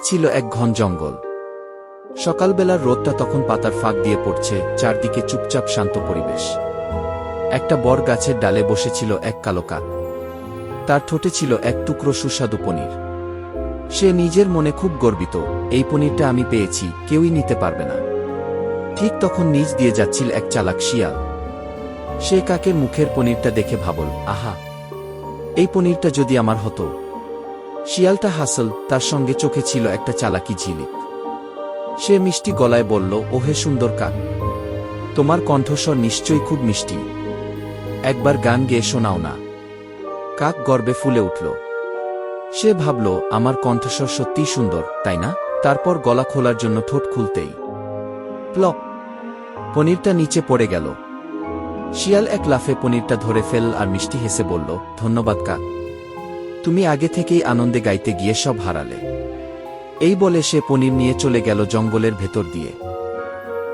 ছিল এক ঘন জঙ্গল। সকালবেলার রোদটা তখন পাতার ফাঁক দিয়ে পড়ছে, চারদিকে চুপচাপ শান্ত পরিবেশ। একটা বর গাছের ডালে বসেছিল এক কালো কাক। তার ঠোঁটে ছিল এক টুকরো সুস্বাদু পনির। সে নিজের মনে খুব গর্বিত, এই পনিরটা আমি পেয়েছি, কেউই নিতে পারবে না। ঠিক তখন নিচ দিয়ে যাচ্ছিল এক চালাক শিয়াল। সে কাকের মুখের পনিরটা দেখে ভাবল, আহা, এই পনিরটা যদি আমার হতো। শিয়ালটা হাসল, তার সঙ্গে চোখে ছিল একটা চালাকি ঝিলিক। সে মিষ্টি গলায় বলল, ওহে সুন্দর কাক, তোমার কণ্ঠস্বর নিশ্চয়ই খুব মিষ্টি, একবার গান গেয়ে শোনাও না। কাক গর্বে ফুলে উঠল। সে ভাবল, আমার কণ্ঠস্বর সত্যিই সুন্দর, তাই না? তারপর গলা খোলার জন্য ঠোঁট খুলতেই প্লক, পনিরটা নিচে পড়ে গেল। শিয়াল এক লাফে পনিরটা ধরে ফেলল আর মিষ্টি হেসে বলল, ধন্যবাদ কাক, তুমি আগে থেকেই আনন্দে গাইতে গিয়ে সব হারালে। এই বলে সে পনির নিয়ে চলে গেল জঙ্গলের ভেতর দিয়ে।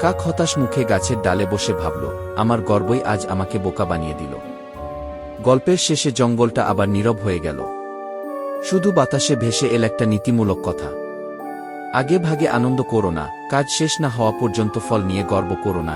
কাক হতাশ মুখে গাছের ডালে বসে ভাবল, আমার গর্বই আজ আমাকে বোকা বানিয়ে দিল। গল্পের শেষে জঙ্গলটা আবার নীরব হয়ে গেল। শুধু বাতাসে ভেসে এল একটা নীতিমূলক কথা, আগে ভাগে আনন্দ করো না, কাজ শেষ না হওয়া পর্যন্ত ফল নিয়ে গর্ব করো না।